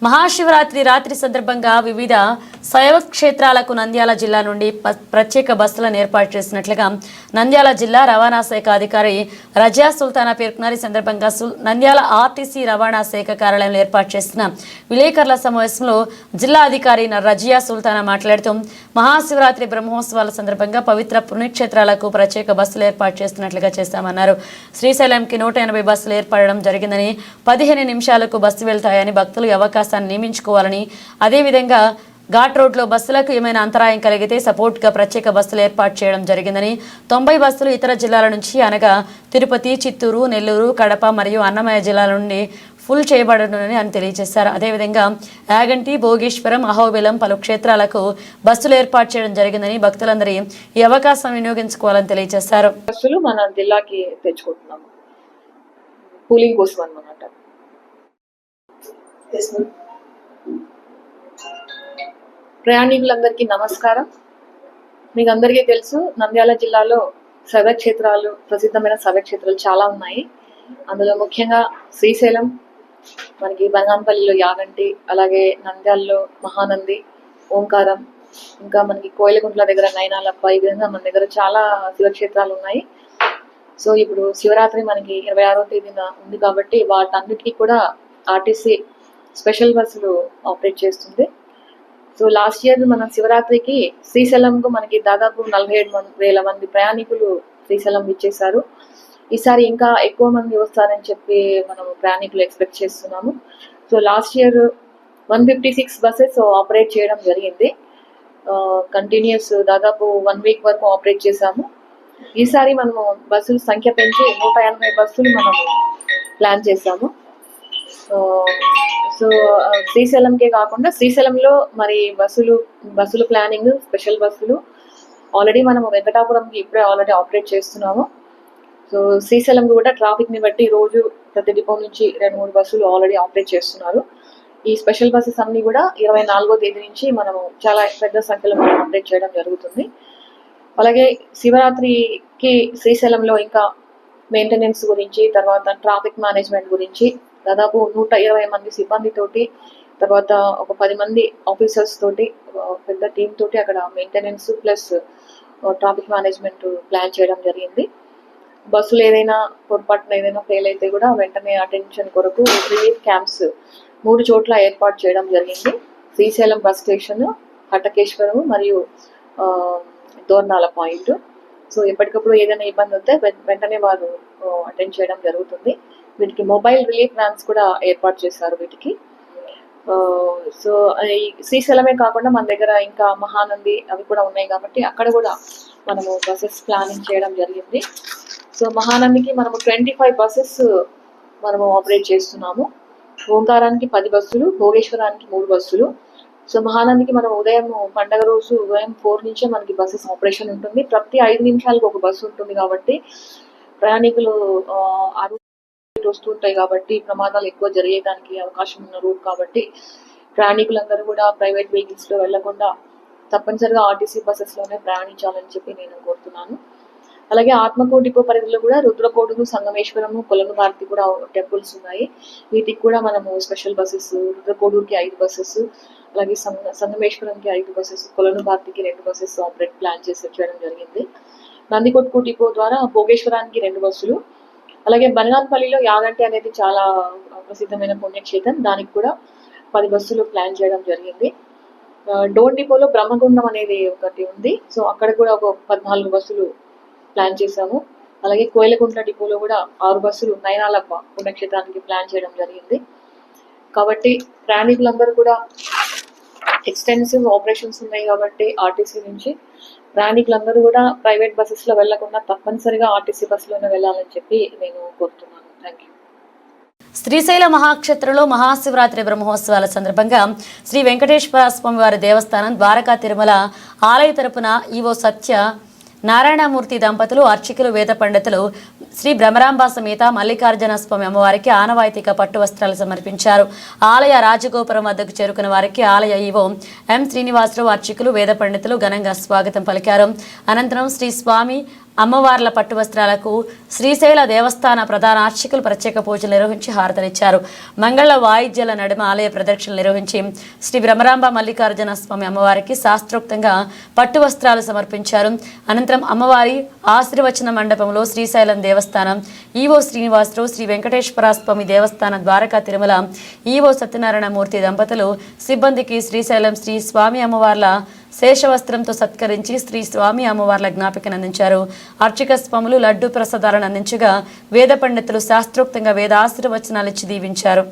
మహాశివరాత్రి రాత్రి సందర్భంగా వివిధ శైవ క్షేత్రాలకు నంద్యాల జిల్లా నుండి ప్రత్యేక బస్సులను ఏర్పాటు చేసినట్లుగా నంద్యాల జిల్లా రవాణా శాఖ అధికారి రజియా సుల్తానా పేర్కొన్నారు. ఈ సందర్భంగా నంద్యాల ఆర్టీసీ రవాణా శాఖ కార్యాలయంలో ఏర్పాటు చేసిన విలేకరుల సమావేశంలో జిల్లా అధికారి రజియా సుల్తానా మాట్లాడుతూ మహాశివరాత్రి బ్రహ్మోత్సవాల సందర్భంగా పవిత్ర పుణ్యక్షేత్రాలకు ప్రత్యేక బస్సులు ఏర్పాటు చేస్తున్నట్లుగా చేశామన్నారు. శ్రీశైలంకి 180 బస్సులు ఏర్పడడం జరిగిందని 15 నిమిషాలకు బస్సు వెళ్తాయని భక్తులు అవకాశాన్ని నియమించుకోవాలని, అదేవిధంగా ఘాట్ రోడ్లో బస్సులకు ఏమైనా అంతరాయం కలిగితే సపోర్ట్గా ప్రత్యేక బస్సులు ఏర్పాటు చేయడం జరిగిందని, 90 బస్సులు ఇతర జిల్లాల నుంచి అనగా తిరుపతి, చిత్తూరు, నెల్లూరు, కడప మరియు అన్నమయ్య జిల్లాల నుండి ఫుల్ చేయబడనుందని అని తెలియజేశారు. అదేవిధంగా యాగంటి, భోగేశ్వరం, అహోబిలం పలు క్షేత్రాలకు బస్సులు ఏర్పాటు చేయడం జరిగిందని భక్తులందరూ ఈ అవకాశం వినియోగించుకోవాలని తెలియజేశారు. బస్సులు మన జిల్లాకి తెచ్చుకుంటున్నాము కూలింగ్ కోసం అన్నమాట. ప్రయాణికులందరికీ నమస్కారం. మీకు అందరికీ తెలుసు, నంద్యాల జిల్లాలో శైవక్షేత్రాలు, ప్రసిద్ధమైన శైవక్షేత్రాలు చాలా ఉన్నాయి. అందులో ముఖ్యంగా శ్రీశైలం, మనకి బనగానపల్లిలో యాగంటి, అలాగే నంద్యాలలో మహానంది, ఓంకారం, ఇంకా మనకి కోయిలగుంట్ల దగ్గర నైనాలప్ప, ఈ విధంగా మన దగ్గర చాలా శివక్షేత్రాలు ఉన్నాయి. సో ఇప్పుడు శివరాత్రి మనకి 26వ తేదీన ఉంది కాబట్టి వాటన్నిటికీ కూడా ఆర్టీసీ స్పెషల్ బస్సులు ఆపరేట్ చేస్తుంది. సో లాస్ట్ ఇయర్ మన శివరాత్రికి శ్రీశైలంకు మనకి దాదాపు 47,000 మంది ప్రయాణికులు శ్రీశైలం ఇచ్చేశారు. ఈసారి ఇంకా ఎక్కువ మంది వస్తారని చెప్పి మనం ప్రయాణికులు ఎక్స్పెక్ట్ చేస్తున్నాము. So last year 156 buses operate చేయడం జరిగింది. కంటిన్యూస్ దాదాపు 1 వీక్ వరకు ఆపరేట్ చేశాము. ఈసారి మనము బస్సుల సంఖ్య పెంచి 180 బస్సులు మనము ప్లాన్ చేశాము. సో శ్రీశైలంకే కాకుండా శ్రీశైలంలో మరి బస్సులు ప్లానింగ్, స్పెషల్ బస్సులు ఆల్రెడీ మనము వెంకటాపురంకి ఇప్పుడే ఆల్రెడీ ఆపరేట్ చేస్తున్నాము. సో శ్రీశైలం కూడా ట్రాఫిక్ని బట్టి రోజు ప్రతి డిపో నుంచి 2-3 బస్సులు ఆల్రెడీ ఆపరేట్ చేస్తున్నారు. ఈ స్పెషల్ బస్సెస్ అన్ని కూడా 24వ తేదీ నుంచి మనము చాలా పెద్ద సంఖ్యలో మనం ఆపరేట్ చేయడం జరుగుతుంది. అలాగే శివరాత్రికి శ్రీశైలంలో ఇంకా మెయింటెనెన్స్ గురించి, తర్వాత ట్రాఫిక్ మేనేజ్మెంట్ గురించి దాదాపు 120 మంది సిబ్బందితోటి, తర్వాత ఒక 10 మంది ఆఫీసర్స్ తోటి, పెద్ద టీమ్ తోటి అక్కడ maintenance plus traffic management plan చేయడం జరిగింది. బస్సులు ఏదైనా పొరపాటున ఏదైనా ఫెయిల్ అయితే కూడా వెంటనే అటెన్షన్ కొరకు రిలీఫ్ క్యాంప్స్ 3 చోట్ల ఏర్పాటు చేయడం జరిగింది. శ్రీశైలం బస్ స్టేషన్, హటకేశ్వరం మరియు దోర్నాల పాయింట్. సో ఎప్పటికప్పుడు ఏదైనా ఇబ్బంది వస్తే వెంటనే వారు అటెండ్ చేయడం జరుగుతుంది. వీటికి మొబైల్ రిలీఫ్ వ్యాన్స్ కూడా ఏర్పాటు చేశారు వీటికి. సో శ్రీశైలమే కాకుండా మన దగ్గర ఇంకా మహానంది అవి కూడా ఉన్నాయి కాబట్టి అక్కడ కూడా మనము బస్సెస్ ప్లానింగ్ చేయడం జరిగింది. సో మహానందికి మనము 25 బస్సెస్ మనము ఆపరేట్ చేస్తున్నాము. ఓంకారానికి 10 బస్సులు, భోగేశ్వరానికి 3 బస్సులు. సో మహానందికి మనం ఉదయం పండగ రోజు ఉదయం 4 నుంచే మనకి బస్సెస్ ఆపరేషన్ ఉంటుంది. ప్రతి 5 నిమిషాలకు ఒక బస్సు ఉంటుంది కాబట్టి ప్రయాణికులు వస్తుంటాయి కాబట్టి ప్రమాదాలు ఎక్కువ జరిగేదానికి అవకాశం ఉన్న రూట్ కాబట్టి ప్రయాణికులందరూ కూడా ప్రైవేట్ వెహికల్స్ లో వెళ్లకుండా తప్పనిసరిగా ఆర్టీసీ బస్సెస్ లోనే ప్రయాణించాలని చెప్పి నేను కోరుతున్నాను. అలాగే ఆత్మకూరు డిపో పరిధిలో కూడా రుద్రకోడుగు, సంగమేశ్వరము, కొలనుపార్తి కూడా టెంపుల్స్ ఉన్నాయి. వీటికి కూడా మనము స్పెషల్ బస్సెస్, రుద్రకోడూరుకి 5 బస్సెస్, అలాగే సంగమేశ్వరంకి 5 బస్సెస్, కొలనుపార్తికి 2 బస్సెస్ ఆపరేట్ ప్లాన్ చేయడం జరిగింది. నందికొట్కు డిపో ద్వారా భోగేశ్వరానికి 2 బస్సులు, అలాగే బనగానపల్లిలో యాగంటి అనేది చాలా ప్రసిద్ధమైన పుణ్యక్షేత్రం, దానికి కూడా 10 బస్సులు ప్లాన్ చేయడం జరిగింది. డోన్ డిపోలో బ్రహ్మగుండం అనేది ఒకటి ఉంది. సో అక్కడ కూడా ఒక 14 బస్సులు ప్లాన్ చేశాము. అలాగే కోయలకుంట్ల డిపోలో కూడా 6 బస్సులు నయనాలప్ప పుణ్యక్షేత్రానికి ప్లాన్ చేయడం జరిగింది. కాబట్టి ప్రయాణికులందరూ కూడా ఎక్స్టెన్సివ్ ఆపరేషన్స్ ఉన్నాయి కాబట్టి ఆర్టీసీ నుంచి ప్రయాణికులందరూ కూడా ప్రైవేట్ బస్సెస్ లో వెళ్లకుండా తప్పనిసరిగా ఆర్టీసీ బస్సులోనే వెళ్ళాలని చెప్పి నేను కోరుతున్నాను. Thank you. శ్రీశైల మహాక్షేత్రంలో మహాశివరాత్రి బ్రహ్మోత్సవాల సందర్భంగా శ్రీ వెంకటేశ్వర స్వామి వారి దేవస్థానం ద్వారకా తిరుమల ఆలయ తరపున ఈవో సత్య నారాయణమూర్తి దంపతులు, అర్చకులు, వేద పండితులు శ్రీ భ్రమరాంబ సమేత మల్లికార్జున స్వామి అమ్మవారికి ఆనవాయితీగా పట్టు వస్త్రాలు సమర్పించారు. ఆలయ రాజగోపురం వద్దకు చేరుకున్న వారికి ఆలయ ఈవో ఎం శ్రీనివాసరావు, అర్చకులు, వేద పండితులు ఘనంగా స్వాగతం పలికారు. అనంతరం శ్రీ స్వామి అమ్మవార్ల పట్టు వస్త్రాలకు శ్రీశైల దేవస్థాన ప్రధాన అర్చకులు ప్రత్యేక పూజలు నిర్వహించి హారతలిచ్చారు. మంగళ వాయిద్యాల నడుమ ఆలయ ప్రదక్షిణలు నిర్వహించి శ్రీ భ్రమరాంబ మల్లికార్జున స్వామి అమ్మవారికి శాస్త్రోక్తంగా పట్టు వస్త్రాలు సమర్పించారు. అనంతరం అమ్మవారి ఆశీర్వచన మండపంలో శ్రీశైలం దేవస్థానం ఈవో శ్రీనివాసరావు, శ్రీ వెంకటేశ్వర స్వామి దేవస్థానం ద్వారకా తిరుమల ఈవో సత్యనారాయణమూర్తి దంపతులు సిబ్బందికి శ్రీశైలం శ్రీ స్వామి అమ్మవార్ల శేషవస్త్రంతో సత్కరించి శ్రీ స్వామి అమ్మవార్ల జ్ఞాపికను అందించారు. అర్చక స్వాములు లడ్డు ప్రసాదాలను అందించగా వేద పండితులు శాస్త్రోక్తంగా వేద ఆశీర్వచనాలు ఇచ్చి దీవించారు.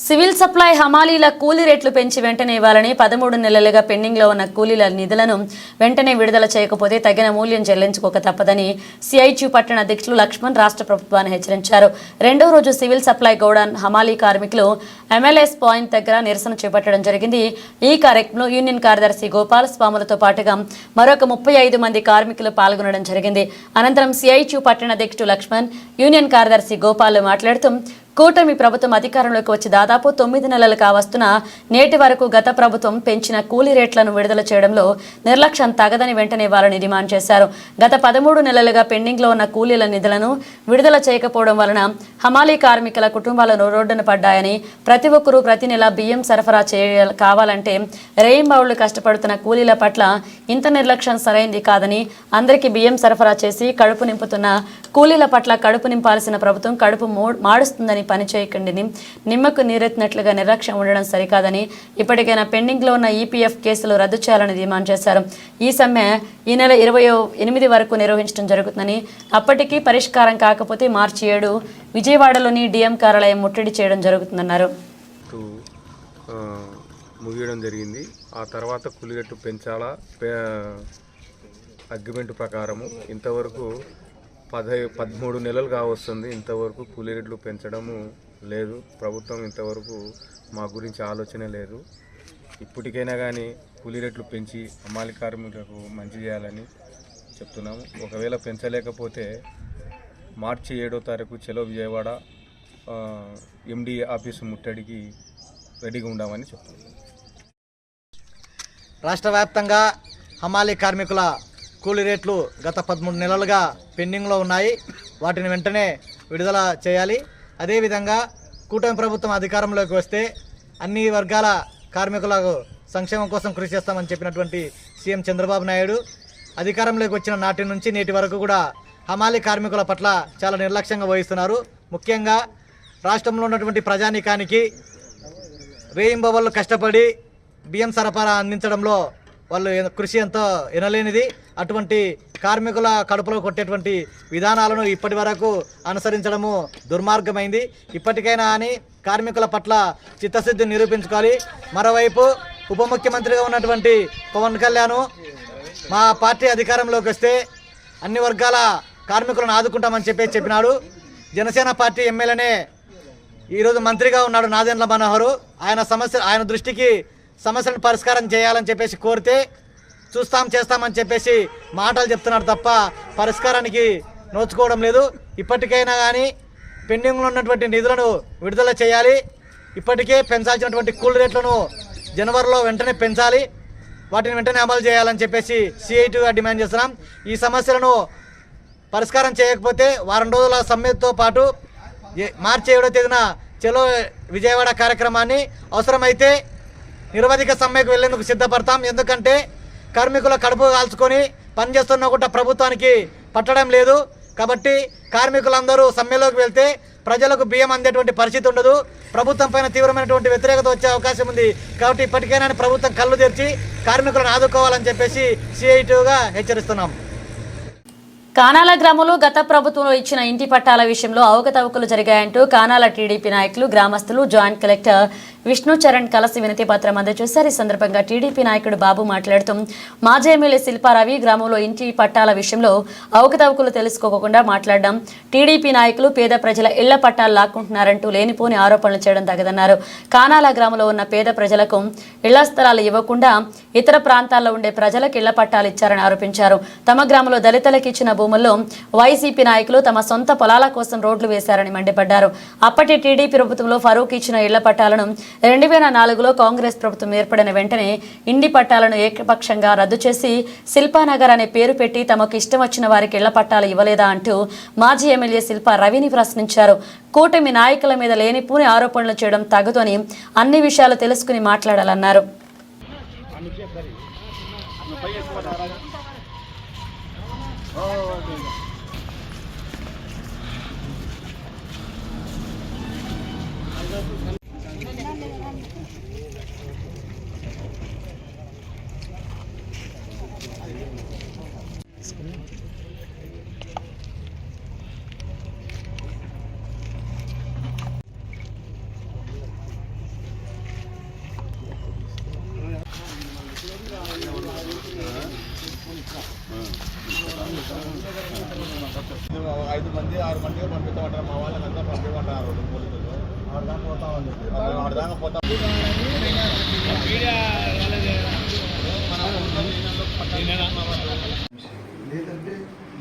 సివిల్ సప్లై హమాలీల కూలీ రేట్లు పెంచి వెంటనే ఇవ్వాలని 13 నెలలుగా పెండింగ్లో ఉన్న కూలీల నిధులను వెంటనే విడుదల చేయకపోతే తగిన మూల్యం చెల్లించుకోక తప్పదని సిఐటియు పట్టణ అధ్యక్షులు లక్ష్మణ్ రాష్ట్ర ప్రభుత్వాన్ని హెచ్చరించారు. రెండో రోజు సివిల్ సప్లై గౌడన్ హమాలీ కార్మికులు ఎంఎల్ఎస్ పాయింట్ దగ్గర నిరసన చేపట్టడం జరిగింది. ఈ కార్యక్రమంలో యూనియన్ కార్యదర్శి గోపాల్ స్వాములతో పాటుగా మరొక 35 మంది కార్మికులు పాల్గొనడం జరిగింది. అనంతరం సిఐటియు పట్టణ అధ్యక్షుడు లక్ష్మణ్, యూనియన్ కార్యదర్శి గోపాల్ మాట్లాడుతూ కూటమి ప్రభుత్వం అధికారంలోకి వచ్చి దాదాపు 9 నెలలు కావస్తున్న నేటి వరకు గత ప్రభుత్వం పెంచిన కూలీ రేట్లను విడుదల చేయడంలో నిర్లక్ష్యం తగదని వెంటనే ఇవ్వాలని డిమాండ్ చేశారు. గత 13 నెలలుగా పెండింగ్లో ఉన్న కూలీల నిధులను విడుదల చేయకపోవడం వలన హమాలీ కార్మికుల కుటుంబాలను రోడ్డున పడ్డాయని, ప్రతి ఒక్కరూ ప్రతి నెల బియ్యం సరఫరా కావాలంటే రేయింబౌళ్లు కష్టపడుతున్న కూలీల పట్ల ఇంత నిర్లక్ష్యం సరైంది కాదని, అందరికీ బియ్యం సరఫరా చేసి కడుపు నింపుతున్న కూలీల పట్ల కడుపు నింపాల్సిన ప్రభుత్వం కడుపు మాడుస్తుందని, పని చేయకండి నిమ్మకు నీరెత్తినట్లుగా నిర్లక్ష్యం ఉండడం సరికాదని, ఇప్పటికైనా పెండింగ్లో ఉన్న ఈపీఎఫ్ కేసులు రద్దు చేయాలని డిమాండ్ చేశారు. ఈ సమ్మె ఈ నెల 28 వరకు నిర్వహించడం జరుగుతుందని, అప్పటికీ పరిష్కారం కాకపోతే మార్చి 7 విజయవాడలోని డిఎం కార్యాలయం ముట్టడి చేయడం జరుగుతుందన్నారు. ముగియడం జరిగింది. ఆ తర్వాత కూలీ రేట్లు పెంచాలా అగ్రిమెంట్ ప్రకారము ఇంతవరకు 13 నెలలు కావస్తుంది. ఇంతవరకు కూలీ రేట్లు పెంచడము లేదు. ప్రభుత్వం ఇంతవరకు మా గురించి ఆలోచన లేదు. ఇప్పటికైనా కానీ కూలీ రేట్లు పెంచి హమాలీ కార్మికులకు మంచి చేయాలని చెప్తున్నాము. ఒకవేళ పెంచలేకపోతే మార్చి 7వ తారీఖు చలో విజయవాడ ఎండి ఆఫీసు ముట్టడికి రెడీగా ఉండామని చెప్తున్నాము. రాష్ట్ర వ్యాప్తంగా హమాలీ కార్మికుల కూలీ రేట్లు గత 13 నెలలుగా పెండింగ్లో ఉన్నాయి. వాటిని వెంటనే విడుదల చేయాలి. అదేవిధంగా కూటమి ప్రభుత్వం అధికారంలోకి వస్తే అన్ని వర్గాల కార్మికులకు సంక్షేమం కోసం కృషి చేస్తామని చెప్పినటువంటి సీఎం చంద్రబాబు నాయుడు అధికారంలోకి వచ్చిన నాటి నుంచి నేటి వరకు కూడా హమాలీ కార్మికుల పట్ల చాలా నిర్లక్ష్యంగా వహిస్తున్నారు. ముఖ్యంగా రాష్ట్రంలో ఉన్నటువంటి ప్రజానీకానికి రేయింబవళ్ళు కష్టపడి బియ్యం సరఫరా అందించడంలో వాళ్ళు కృషి ఎంతో ఎనలేనిది. అటువంటి కార్మికుల కడుపులో కొట్టేటువంటి విధానాలను ఇప్పటి వరకు అనుసరించడము దుర్మార్గమైంది. ఇప్పటికైనా అని కార్మికుల పట్ల చిత్తశుద్ధి నిరూపించుకోవాలి. మరోవైపు ఉప ముఖ్యమంత్రిగా ఉన్నటువంటి పవన్ కళ్యాణ్ మా పార్టీ అధికారంలోకి వస్తే అన్ని వర్గాల కార్మికులను ఆదుకుంటామని చెప్పినాడు. జనసేన పార్టీ ఎమ్మెల్యేనే ఈరోజు మంత్రిగా ఉన్నాడు నాదెండ్ల మనోహరు. ఆయన దృష్టికి సమస్యలను పరిష్కారం చేయాలని చెప్పేసి కోరితే చేస్తామని చెప్పేసి మాటలు చెప్తున్నారు తప్ప పరిష్కారానికి నోచుకోవడం లేదు. ఇప్పటికైనా కానీ పెండింగ్లో ఉన్నటువంటి నిధులను విడుదల చేయాలి. ఇప్పటికే పెంచాల్సినటువంటి కూలీ రేట్లను జనవరిలో వెంటనే పెంచాలి. వాటిని వెంటనే అమలు చేయాలని చెప్పేసి సిఐటిగా డిమాండ్ చేస్తున్నాం. ఈ సమస్యలను పరిష్కారం చేయకపోతే వారం రోజుల సమ్మెతో పాటు మార్చి 7వ తేదీన చలో విజయవాడ కార్యక్రమాన్ని అవసరమైతే నిరవధిక సమ్మెకు వెళ్లేందుకు సిద్ధపడతాం. ఎందుకంటే కార్మికుల కడుపు కాల్చుకొని పనిచేస్తున్నా కూడా ప్రభుత్వానికి పట్టడం లేదు. కాబట్టి కార్మికులందరూ సమ్మెలోకి వెళ్తే ప్రజలకు బియ్యం అందేటువంటి పరిస్థితి ఉండదు. ప్రభుత్వం పైన తీవ్రమైనటువంటి వ్యతిరేకత వచ్చే అవకాశం ఉంది. కాబట్టి ఇప్పటికైనా ప్రభుత్వం కళ్ళు తెరిచి కార్మికులను ఆదుకోవాలని చెప్పేసి సిఐటిగా హెచ్చరిస్తున్నాం. కానాల గ్రామంలో గత ప్రభుత్వంలో ఇచ్చిన ఇంటి పట్టాల విషయంలో అవకతవకలు జరిగాయంటూ కానాల టీడీపీ నాయకులు, గ్రామస్తులు జాయింట్ కలెక్టర్ విష్ణు చరణ్ కలిసి వినతి పత్రం అందజేశారు. ఈ సందర్భంగా టీడీపీ నాయకుడు బాబు మాట్లాడుతూ మాజీ ఎమ్మెల్యే శిల్పారావి గ్రామంలో ఇంటి పట్టాల విషయంలో అవకతవకలు తెలుసుకోకుండా మాట్లాడడం, టీడీపీ నాయకులు పేద ప్రజల ఇళ్ల పట్టాలు లాక్కుంటున్నారంటూ లేనిపోని ఆరోపణలు చేయడం తగదన్నారు. కానాల గ్రామంలో ఉన్న పేద ప్రజలకు ఇళ్ల స్థలాలు ఇవ్వకుండా ఇతర ప్రాంతాల్లో ఉండే ప్రజలకు ఇళ్ల పట్టాలు ఇచ్చారని ఆరోపించారు. తమ గ్రామంలో దళితులకు ఇచ్చిన భూముల్లో వైసీపీ నాయకులు తమ సొంత పొలాల కోసం రోడ్లు వేశారని మండిపడ్డారు. అప్పటి టీడీపీ ప్రభుత్వంలో ఫరూక్ ఇచ్చిన ఇళ్ల పట్టాలను 2004లో కాంగ్రెస్ ప్రభుత్వం ఏర్పడిన వెంటనే ఇంటి పట్టాలను ఏకపక్షంగా రద్దు చేసి శిల్పానగర్ అనే పేరు పెట్టి తమకు ఇష్టం వచ్చిన వారికి ఇళ్ల పట్టాలు ఇవ్వలేదా అంటూ మాజీ ఎమ్మెల్యే శిల్పా రవిని ప్రశ్నించారు. కూటమి నాయకుల మీద లేనిపోని ఆరోపణలు చేయడం తగదు అని అన్ని విషయాలు తెలుసుకుని మాట్లాడాలన్నారు. లేదంటే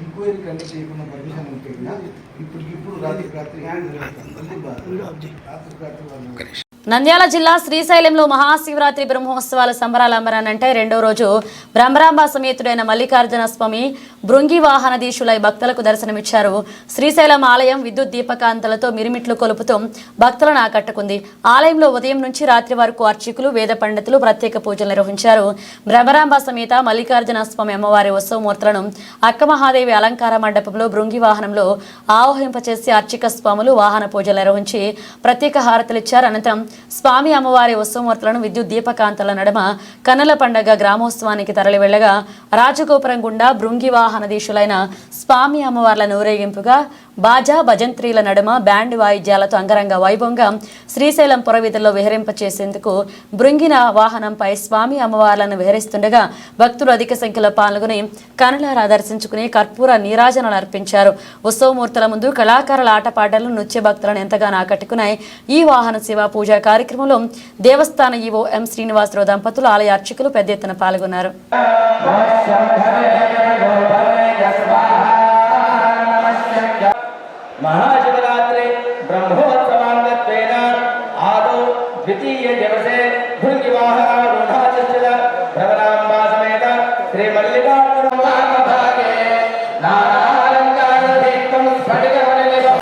ఇంక్వైరీ కండక్ట్ చేయకుండా పర్మిషన్ ఉంటే ఇప్పుడు రాత్రి నంద్యాల జిల్లా శ్రీశైలంలో మహాశివరాత్రి బ్రహ్మోత్సవాల సంబరాల అంబరానంటే రెండో రోజు బ్రహ్మరాంబ సమేతుడైన మల్లికార్జున స్వామి భృంగి వాహనధీశులై భక్తులకు దర్శనమిచ్చారు. శ్రీశైలం ఆలయం విద్యుత్ దీపకాంతలతో మిరిమిట్లు కొలుపుతూ భక్తులను ఆకట్టుకుంది. ఆలయంలో ఉదయం నుంచి రాత్రి వరకు అర్చకులు, వేద పండితులు ప్రత్యేక పూజలు నిర్వహించారు. బ్రహ్మరాంబ సమేత మల్లికార్జున స్వామి అమ్మవారి ఉత్సవమూర్తులను అక్కమహాదేవి అలంకార మండపంలో భృంగి వాహనంలో ఆవహింపచేసి అర్చక స్వాములు వాహన పూజలు నిర్వహించి ప్రత్యేక హారతులిచ్చారు. అనంతరం స్వామి అమ్మవారి ఉత్సవమూర్తులను విద్యుత్ దీపకాంతల నడుమ కన్నుల పండగ గ్రామోత్సవానికి తరలి వెళ్లగా రాజగోపురం గుండా భృంగి వాహనధీశులైన స్వామి అమ్మవార్లను ఊరేగింపుగా బాజా భజంత్రీల నడుమ బ్యాండ్ వాయిద్యాలతో అంగరంగ వైభవంగా శ్రీశైలం పురవీధుల్లో విహరింపచేసేందుకు భృంగిన వాహనంపై స్వామి అమ్మవార్లను విహరిస్తుండగా భక్తులు అధిక సంఖ్యలో పాల్గొని కనులారా దర్శించుకుని కర్పూర నీరాజనాలు అర్పించారు. ఉత్సవమూర్తుల ముందు కళాకారుల ఆటపాటలు నృత్య భక్తులను ఎంతగానో ఆకట్టుకున్నాయి. ఈ వాహన సేవ పూజా కార్యక్రమంలో దేవస్థాన ఈవో ఎం శ్రీనివాసరావు దంపతులు, ఆలయ అర్చకులు పెద్ద ఎత్తున పాల్గొన్నారు. महाशिवरात्रि ब्रह्मोत्सवांगत्वेन आदौ द्वितीय दिवसे भृंगिवाहनारूढाचित्रित भ्रमराम्बा समेत श्री मल्लिकार्जुन भागे नानालंकारदीप्तं स्फटिकमणिनिभं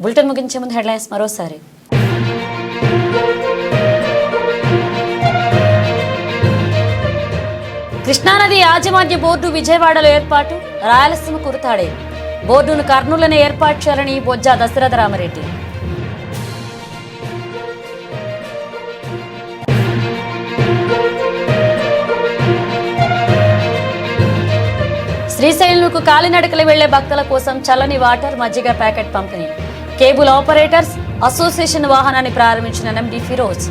బులెటిన్ ముగించే ముందు హెడ్లైన్స్ మరోసారి. కృష్ణానది యాజమాన్య బోర్డు విజయవాడలో ఏర్పాటు, రాయలసీమ కురుతాడే. బోర్డును కర్నూలులోనే ఏర్పాటు చేయాలని బొజ్జ దశరథ రామరెడ్డి. శ్రీశైలంకు కాలినడకలు వెళ్లే భక్తుల కోసం చల్లని వాటర్, మజ్జిగ ప్యాకెట్ పంపిణీ. కేబుల్ ఆపరేటర్స్, అసోసియేషన్ వాహనాన్ని ప్రారంభించిన MD Firoz.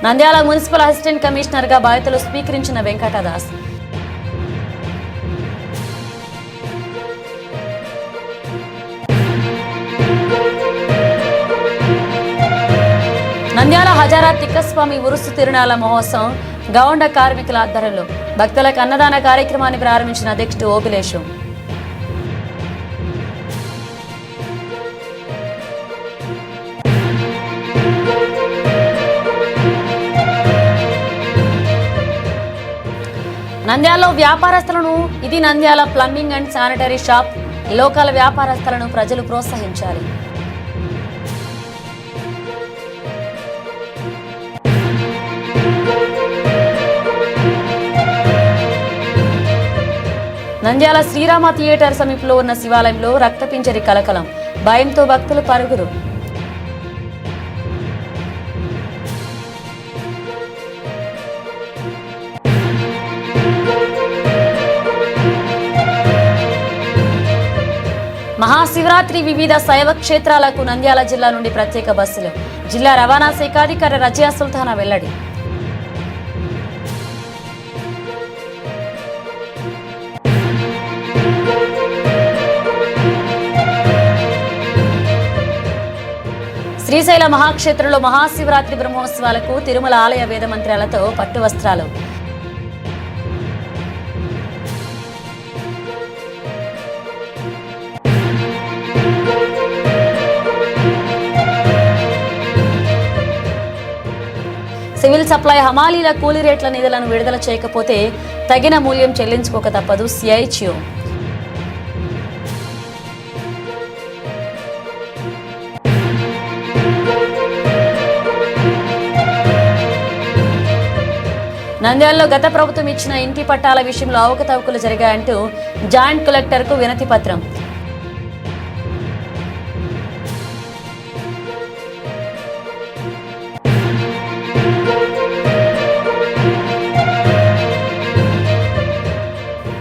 Nandyal municipal assistant commissioner గా బాధ్యతలు స్వీకరించిన వెంకటదాస్. నంద్యాల హజారా తిక్కస్వామి ఉరుసు తిరునాళ్ల మహోత్సవం గౌండ కార్మికుల ఆధ్వర్యంలో భక్తులకు అన్నదాన కార్యక్రమాన్ని ప్రారంభించిన అధ్యక్షుడు ఓబిలేషు. నంద్యాలలో వ్యాపారస్తులను ఇది Nandyal plumbing and sanitary shop local వ్యాపారస్తులను ప్రజలు ప్రోత్సహించాలి. నంద్యాల శ్రీరామ థియేటర్ సమీపంలో ఉన్న శివాలయంలో రక్తపింజరి కలకలం, భయంతో భక్తులు పరుగురు. మహాశివరాత్రి వివిధ శైవ క్షేత్రాలకు నంద్యాల జిల్లా నుండి ప్రత్యేక బస్సులు. జిల్లా రవాణా శాఖ అధికారి రజియా సుల్తానా వెల్లడి. శ్రీశైల మహాక్షేత్రంలో మహాశివరాత్రి బ్రహ్మోత్సవాలకు తిరుమల ఆలయ వేద మంత్రాలతో పట్టు వస్త్రాలు. సివిల్ సప్లై హమాలీల కూలీ రేట్ల నిధులను విడుదల చేయకపోతే తగిన మూల్యం చెల్లించుకోక తప్పదు సిఐటియు. నంద్యాలలో గత ప్రభుత్వం ఇచ్చిన ఇంటి పట్టాల విషయంలో అవకతవకలు జరిగాయంటూ జాయింట్ కలెక్టర్కు వినతి పత్రం.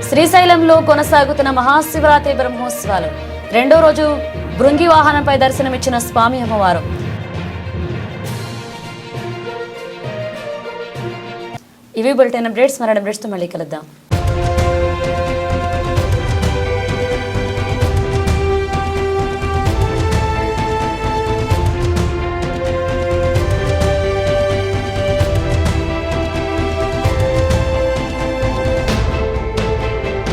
శ్రీశైలంలో కొనసాగుతున్న మహాశివరాత్రి బ్రహ్మోత్సవాలు రెండో రోజు భృంగి వాహనంపై దర్శనమిచ్చిన స్వామి అమ్మవారు. ఇవి బులెటిన్ అప్డేట్స్. మరణ అప్డేట్స్తో మళ్ళీ కలుద్దాం.